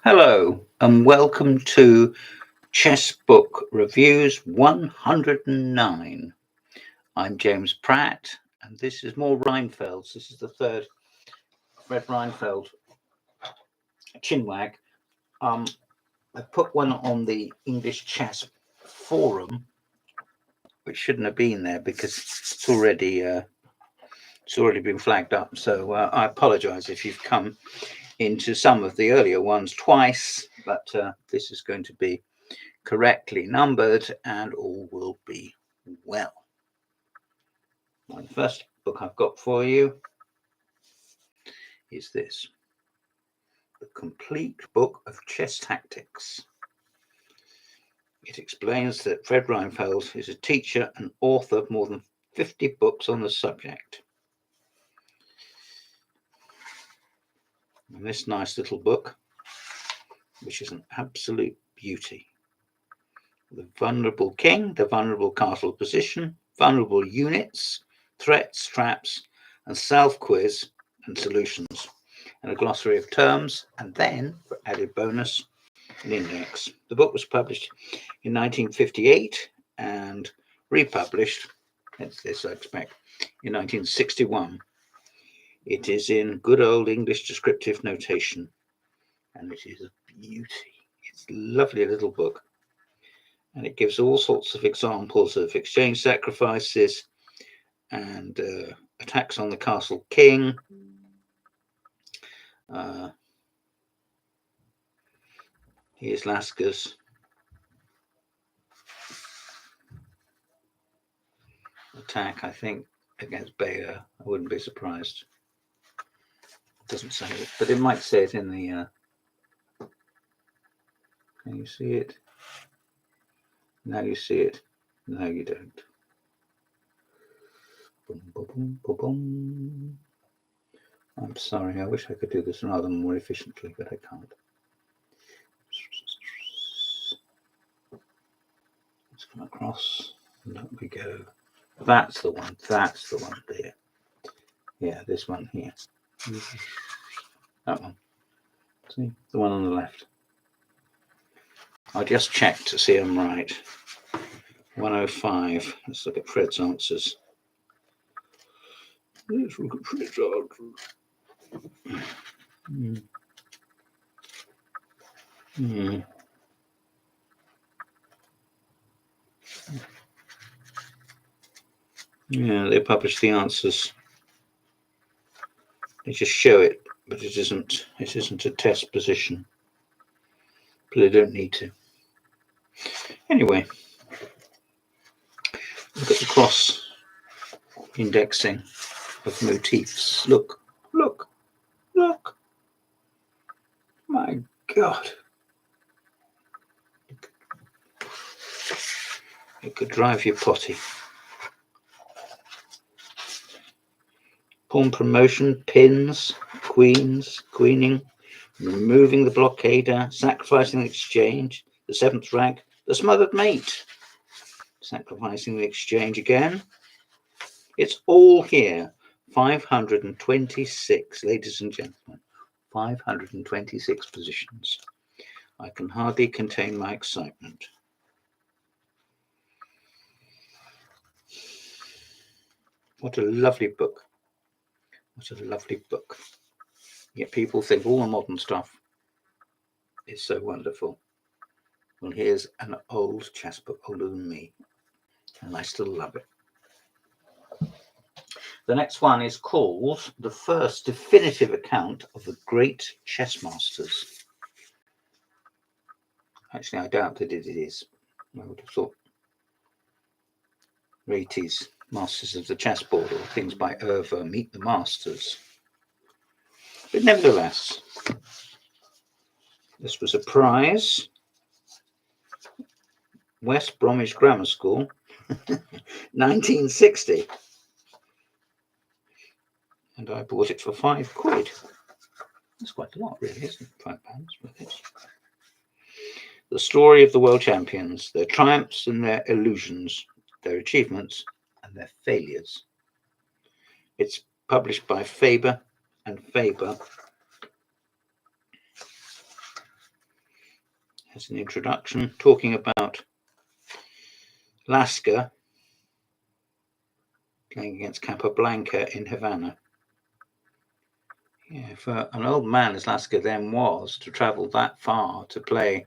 Hello and welcome to Chess Book Reviews 109. I'm James Pratt and this is more Reinfelds. This is the third Fred Reinfeld chinwag. I put one on the English Chess Forum, which shouldn't have been there because it's already been flagged up. So I apologise if you've come into some of the earlier ones twice, but this is going to be correctly numbered and all will be well. Now, the first book I've got for you is this, The Complete Book of Chess Tactics. It explains that Fred Reinfeld is a teacher and author of more than 50 books on the subject. And this nice little book, which is an absolute beauty. The vulnerable king, the vulnerable castle position, vulnerable units, threats, traps, and self-quiz and solutions, and a glossary of terms, and then, for added bonus, an index. The book was published in 1958 and republished, that's this I expect, in 1961. It is in good old English descriptive notation, and it is a beauty. It's a lovely little book. And it gives all sorts of examples of exchange sacrifices and attacks on the castle king. Here's Lasker's attack, I think, against Bayer. I wouldn't be surprised. It doesn't say it, but it might say it in the... Can you see it? Now you see it. No, you don't. Boom, boom, boom, boom. I'm sorry, I wish I could do this rather more efficiently, but I can't. Let's come across, and up we go. That's the one there. Yeah, this one here. That one. See, the one on the left. I just checked to see I'm right. 105. Let's look at Fred's answers. Let's look at Fred's answers. Yeah, they publish the answers. They just show it, but it isn't a test position. But they don't need to. Anyway, look at the cross indexing of motifs. Look. My God. It could drive you potty. Pawn promotion, pins, queens, queening, removing the blockader, sacrificing the exchange, the seventh rank, the smothered mate, sacrificing the exchange again. It's all here. 526, ladies and gentlemen, 526 positions. I can hardly contain my excitement. What a lovely book. What a lovely book. Yet people think all the modern stuff is so wonderful. Well, here's an old chess book, older than me, and I still love it. The next one is called The First Definitive Account of the Great Chess Masters. Actually, I doubt that it is. I would have thought Rati's Masters of the Chessboard or things by Irving, Meet the Masters. But nevertheless, this was a prize. West Bromwich Grammar School, 1960. And I bought it for £5. That's quite a lot, really, isn't it? £5 for this. The story of the world champions, their triumphs and their illusions, their achievements and their failures. It's published by Faber and Faber. as an introduction, talking about Lasca playing against Capablanca in Havana. Yeah, for an old man as Lasca then was, to travel that far to play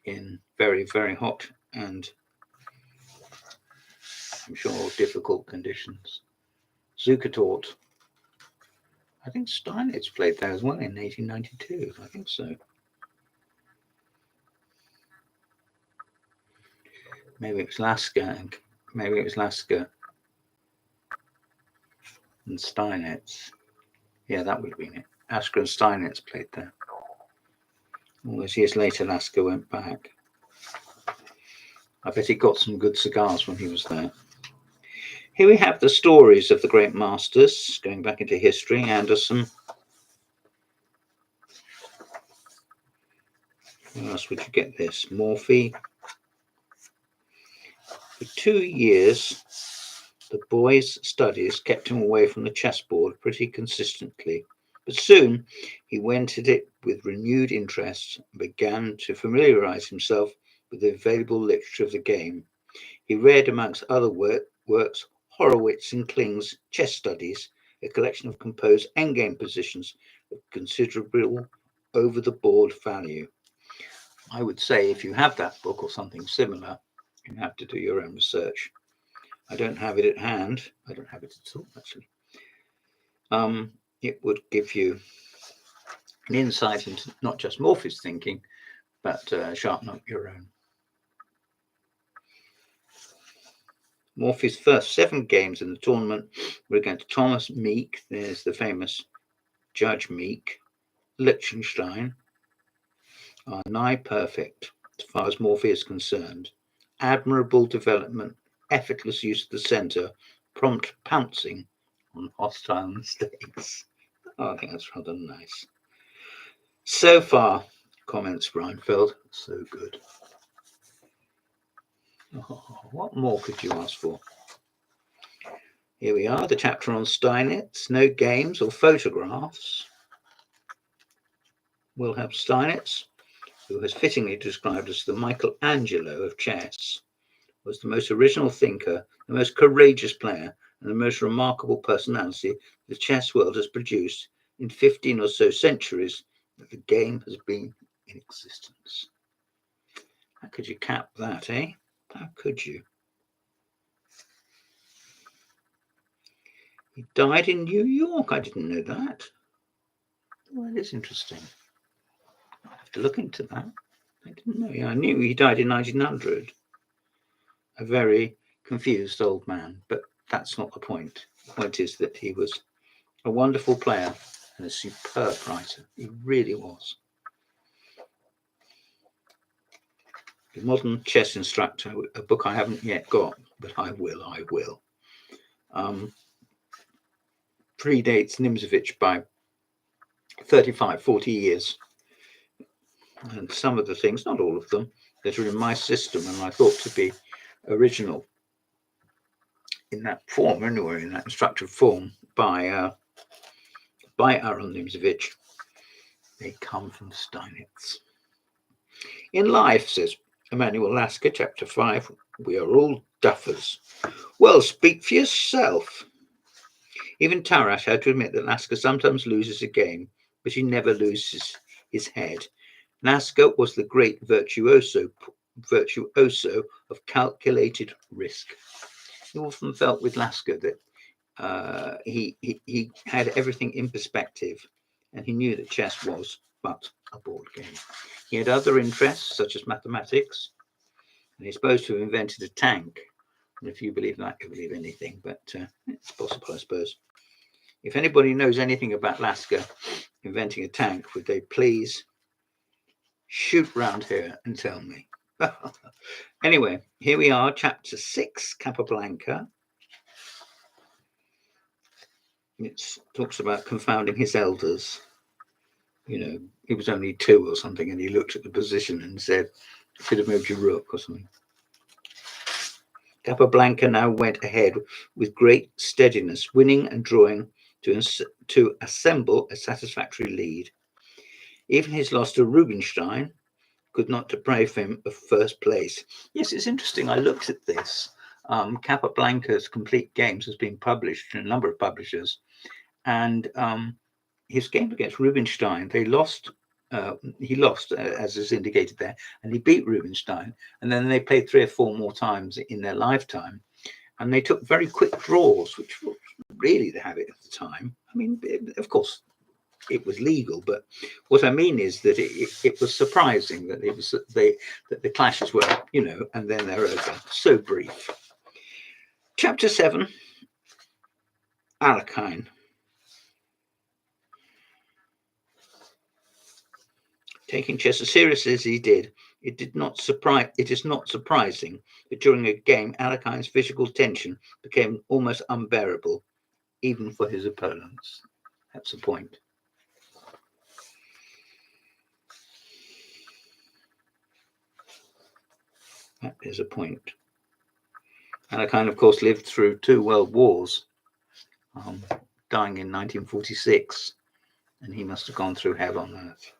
in very, very hot and I'm sure difficult conditions. Zukertort, I think Steinitz played there as well in 1892. I think so. Maybe it was Lasca and Steinitz. Yeah, that would have been it. Lasca and Steinitz played there. All those years later, Lasca went back. I bet he got some good cigars when he was there. Here we have the stories of the great masters, going back into history. Anderson. Where else would you get this? Morphy. For 2 years, the boy's studies kept him away from the chessboard pretty consistently. But soon he went at it with renewed interest and began to familiarize himself with the available literature of the game. He read, amongst other works, Horowitz and Kling's Chess Studies, a collection of composed endgame positions of considerable over-the-board value. I would say if you have that book or something similar, you have to do your own research. I don't have it at hand. I don't have it at all, actually. It would give you an insight into not just Morphy's thinking, but sharpen up your own. Morphy's first 7 games in the tournament were against Thomas Meek. There's the famous Judge Meek. Liechtenstein are nigh perfect as far as Morphy is concerned. Admirable development, effortless use of the center, prompt pouncing on hostile mistakes. Oh, I think that's rather nice. So far, comments Reinfeld, so good. Oh, what more could you ask for? Here we are, the chapter on Steinitz. No games or photographs. Wilhelm Steinitz, who is fittingly described as the Michelangelo of chess, was the most original thinker, the most courageous player, and the most remarkable personality the chess world has produced in 15 or so centuries that the game has been in existence. How could you cap that, eh? How could you? He died in New York. I didn't know that. Well, that is interesting. I'll have to look into that. I didn't know. Yeah, I knew he died in 1900. A very confused old man, but that's not the point. The point is that he was a wonderful player and a superb writer. He really was. The Modern Chess Instructor, a book I haven't yet got, but I will. Predates Nimzovich by 35, 40 years. And some of the things, not all of them, that are in my system and I thought to be original in that form, anyway, in that instructive form, by Aaron Nimzovich, they come from Steinitz. In life, says Emanuel Lasker, chapter 5, we are all duffers. Well, speak for yourself. Even Tarrasch had to admit that Lasker sometimes loses a game, but he never loses his head. Lasker was the great virtuoso of calculated risk. He often felt with Lasker that he had everything in perspective, and he knew that chess was but a board game. He had other interests, such as mathematics, and he's supposed to have invented a tank. And if you believe that, you believe anything, but it's possible, I suppose. If anybody knows anything about Lasker inventing a tank, would they please shoot round here and tell me? Anyway, here we are, chapter 6, Capablanca. It talks about confounding his elders. You know, he was only 2 or something, and he looked at the position and said, "You could have moved your rook or something." Capablanca now went ahead with great steadiness, winning and drawing to assemble a satisfactory lead. Even his loss to Rubinstein could not deprive him of first place. Yes, it's interesting. I looked at this. Capablanca's complete games has been published in a number of publishers, and his game against Rubinstein, they lost. He lost, as is indicated there, and he beat Rubinstein. And then they played 3 or 4 more times in their lifetime, and they took very quick draws, which was really the habit at the time. I mean, of course, it was legal, but what I mean is that it was surprising that that the clashes were, and then they're over. So brief. Chapter 7, Alekhine. Taking chess as seriously as he did, it is not surprising that during a game, Alekhine's physical tension became almost unbearable, even for his opponents. That's the point. That is a point. Alekhine, of course, lived through 2 world wars, dying in 1946, and he must have gone through hell on earth.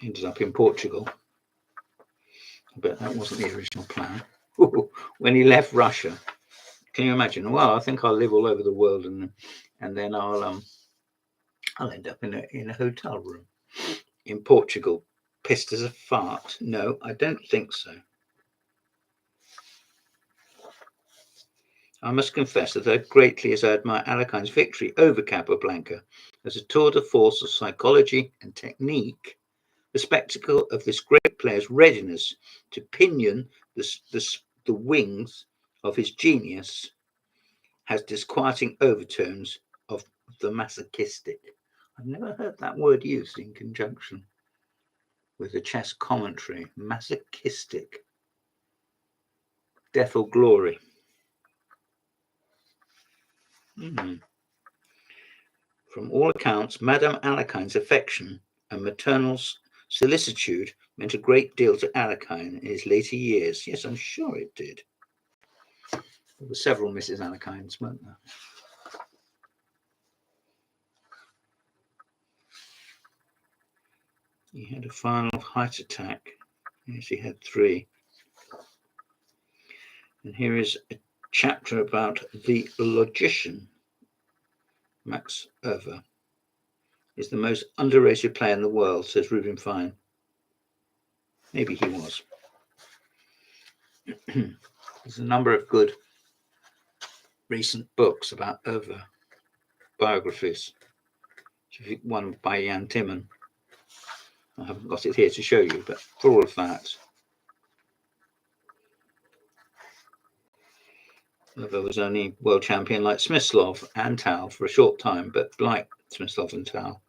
Ended up in Portugal, but that wasn't the original plan. When he left Russia, can you imagine? Well, I think I'll live all over the world, and then I'll end up in a hotel room in Portugal, pissed as a fart. No, I don't think so. I must confess that I greatly admire Alekhine's victory over Capablanca as a tour de force of psychology and technique. The spectacle of this great player's readiness to pinion the wings of his genius has disquieting overtones of the masochistic. I've never heard that word used in conjunction with a chess commentary. Masochistic. Death or glory. From all accounts, Madame Alekhine's affection and maternal solicitude meant a great deal to Alekhine in his later years. Yes, I'm sure it did. There were several Mrs. Alekhines, weren't there? He had a final height attack. Yes, he had 3. And here is a chapter about the logician. Max Erver is the most underrated player in the world, says Rubin Fine. Maybe he was. There's a number of good recent books about Erver, biographies. One by Jan Timman. I haven't got it here to show you, but for all of that, Erver was only world champion like Smyslov and Tal for a short time, but like Smyslov and Tal,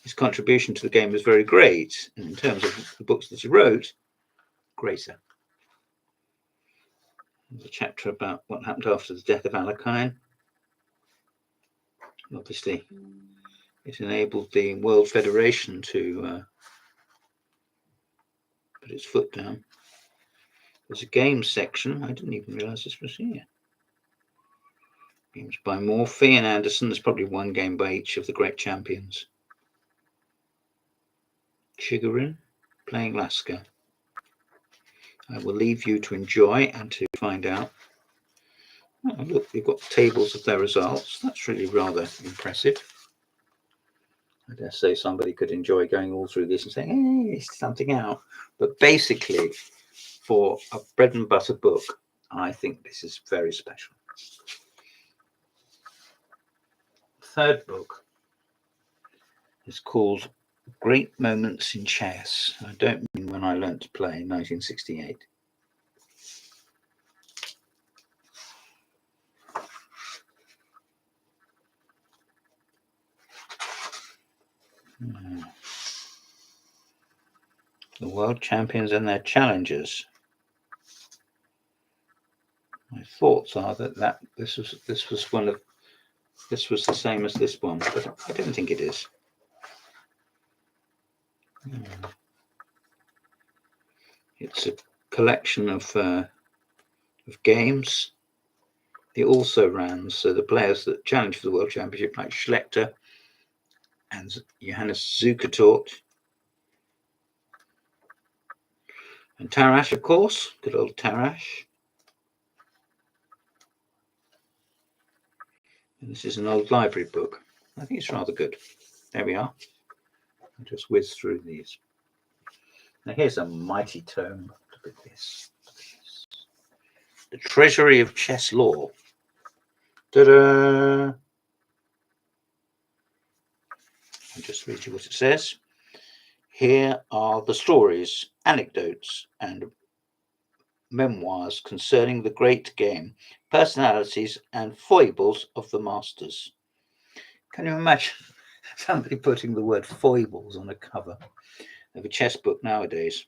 his contribution to the game was very great, and in terms of the books that he wrote, greater. There's a chapter about what happened after the death of Alekhine. Obviously, it enabled the World Federation to put its foot down. There's a games section. I didn't even realize this was here. Games by Morphy and Anderson. There's probably 1 game by each of the great champions. Chigorin playing Lasker. I will leave you to enjoy and to find out. Oh, look, you've got tables of their results. That's really rather impressive. I dare say somebody could enjoy going all through this and saying, hey, it's something out. But basically, for a bread and butter book, I think this is very special. Third book is called Great Moments in Chess. I don't mean when I learned to play in 1968. The world champions and their challengers. My thoughts are that this was the same as this one, but I don't think it is. It's a collection of games. The also rans, so the players that challenge for the world championship, like Schlechter and Johannes Zukertort, And Tarash, of course, good old Tarash. And this is an old library book. I think it's rather good. There we are. I'll just whiz through these. Now here's a mighty tome. Look at this. The Treasury of Chess Law. Ta-da! I'll just read you what it says. Here are the stories, anecdotes, and memoirs concerning the great game, personalities, and foibles of the masters. Can you imagine somebody putting the word foibles on a cover of a chess book nowadays?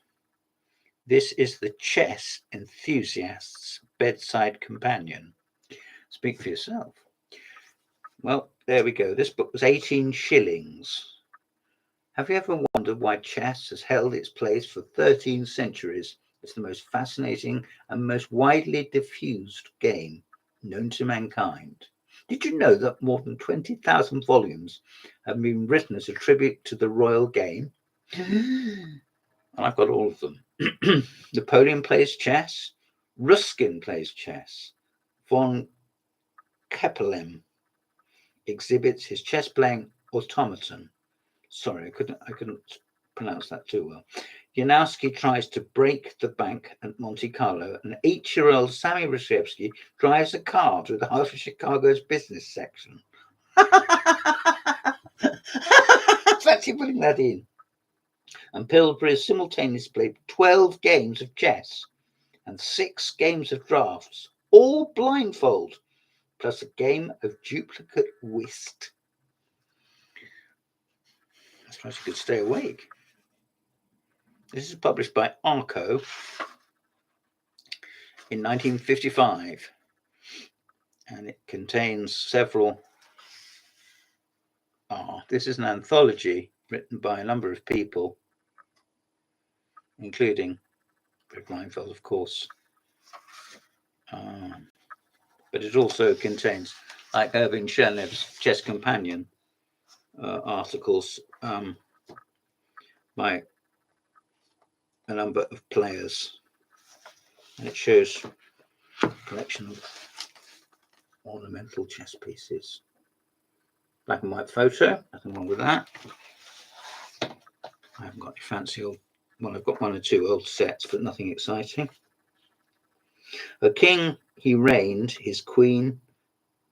This is the chess enthusiast's bedside companion. Speak for yourself. Well, there we go. This book was 18 shillings. Have you ever wondered why chess has held its place for 13 centuries? It's the most fascinating and most widely diffused game known to mankind. Did you know that more than 20,000 volumes have been written as a tribute to the royal game? And I've got all of them. Napoleon plays chess. Ruskin plays chess. Von Keppelem exhibits his chess-playing automaton. Sorry, I couldn't pronounce that too well. Janowski tries to break the bank at Monte Carlo, and 8-year-old Sammy Reshevsky drives a car through the heart of Chicago's business section. Fancy putting that in. And Pillsbury simultaneously played 12 games of chess and 6 games of drafts, all blindfold, plus a game of duplicate whist. I suppose you could stay awake. This is published by Arco in 1955, and it contains several. This is an anthology written by a number of people, including Reinfeld, of course. But it also contains, like Irving Chernev's Chess Companion, articles by a number of players, and it shows a collection of ornamental chess pieces. Black and white photo, nothing wrong with that. I haven't got any fancy old, well, I've got 1 or 2 old sets, but nothing exciting. A king he reigned, his queen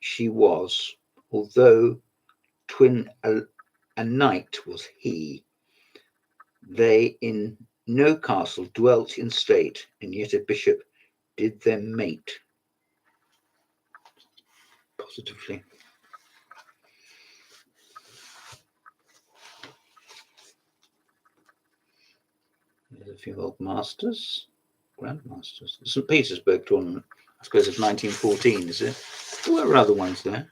she was, although twin a knight was he. They in no castle dwelt in state, and yet a bishop did them mate. Positively. There's a few old masters, grandmasters. The St. Petersburg tournament, I suppose it's 1914, is it? There were other ones there.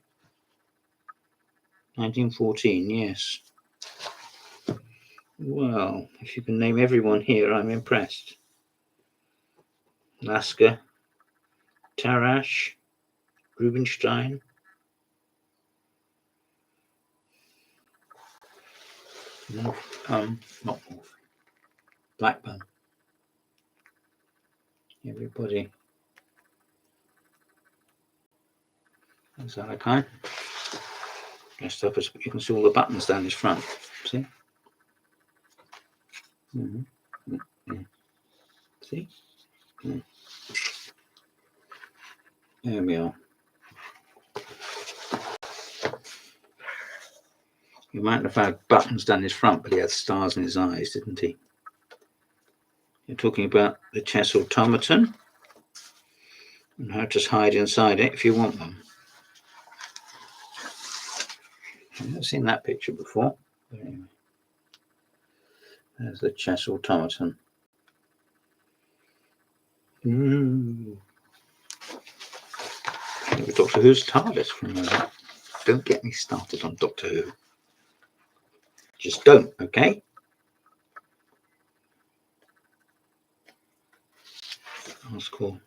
1914, yes. Well, if you can name everyone here, I'm impressed. Lasker, Tarash, Rubinstein. Not Morphy. Blackburn. Everybody. That's that okay? Dressed up as you can see all the buttons down his front. See? Mm-hmm. Mm-hmm. See? Mm. There we are. He might have had buttons down his front, but he had stars in his eyes, didn't he? You're talking about the chess automaton and how to hide inside it if you want them. I've never seen that picture before. Anyway. There's the chess automaton. Doctor Who's TARDIS for a moment. Don't get me started on Doctor Who. Just don't, okay? Article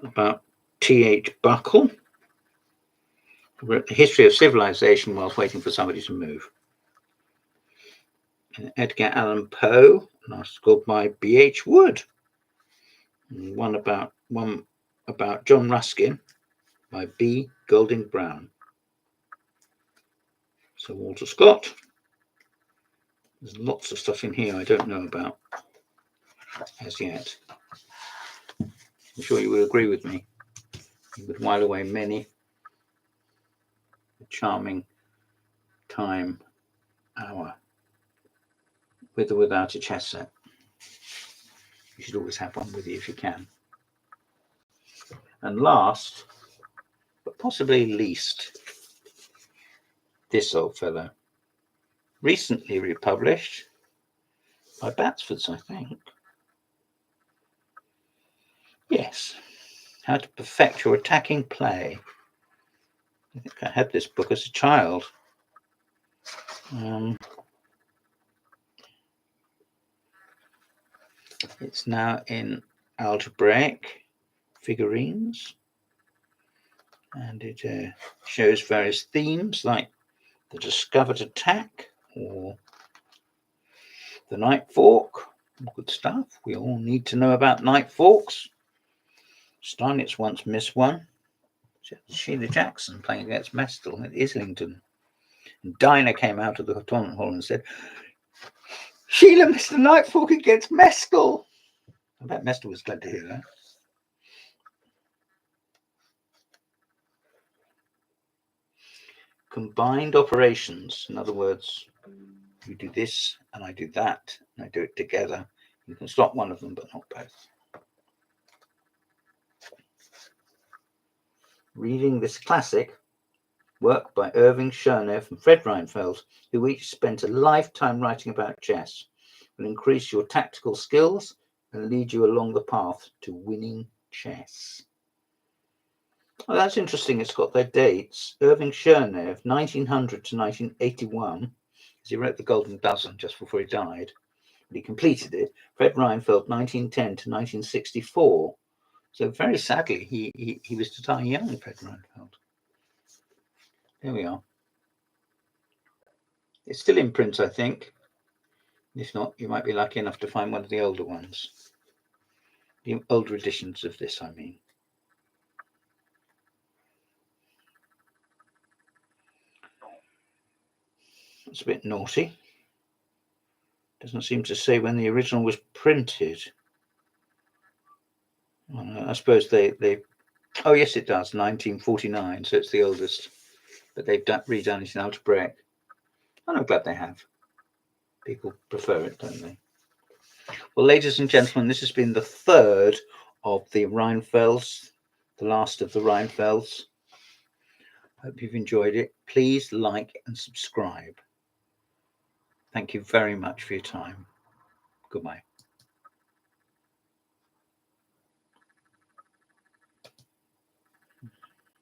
about T.H. Buckle. Wrote the history of civilization whilst waiting for somebody to move. Edgar Allan Poe, an article by B.H. Wood, and one about John Ruskin by B. Golding Brown. So Walter Scott. There's lots of stuff in here I don't know about as yet. I'm sure you would agree with me. You would while away many a charming time hour with or without a chess set. You should always have one with you if you can. And last, but possibly least, this old fellow, recently republished by Batsford's, I think. Yes, How to Perfect Your Attacking Play. I think I had this book as a child. It's now in algebraic figurines, and it shows various themes like the discovered attack or the knight fork. Good stuff. We all need to know about knight forks. Steinitz once missed one. Sheila Jackson playing against Mestel at Islington. And Dinah came out of the tournament hall and said, "Sheila missed the knight fork against Mestel." I bet Mestel was glad to hear that. Combined operations, in other words, you do this and I do that and I do it together. You can stop one of them but not both. Reading this classic work by Irving, Chernev and Fred Reinfelds, who each spent a lifetime writing about chess, will increase your tactical skills and lead you along the path to winning chess. Well, that's interesting. It's got their dates. Irving Chernev, 1900 to 1981, as he wrote The Golden Dozen just before he died, but he completed it. Fred Reinfeld, 1910 to 1964. So very sadly, he was to die young, Fred Reinfeld. There we are. It's still in print, I think. If not, you might be lucky enough to find one of the older ones. The older editions of this, I mean. It's a bit naughty. Doesn't seem to say when the original was printed. I suppose they oh yes it does, 1949, so it's the oldest, but they've redone it in algebraic, and I'm glad they have. People prefer it, don't they? Well, ladies and gentlemen, this has been the third of the Reinfelds, the last of the Reinfelds. Hope you've enjoyed it. Please like and subscribe. Thank you very much for your time. Goodbye.